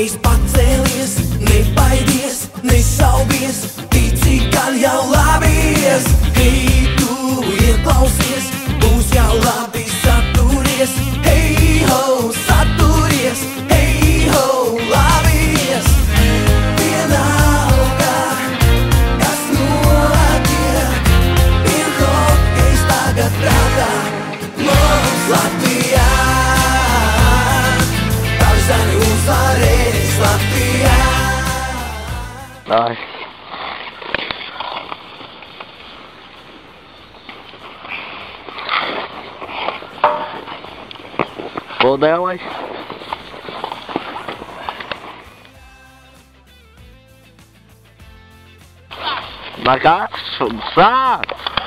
Hokejs pacēlies, nebaidies, nešaubies, tici, gan jau labies. Hei, tu ieklausies, būs jau labi, saturies. Hei, ho, saturies, hei, ho, labies. Vienalga, kas notiek, vien hokejs tagad prātā mums Latvijā. Tarzani uzvarēs Latvijā. Ai. Pull that way. My gosh, some socks.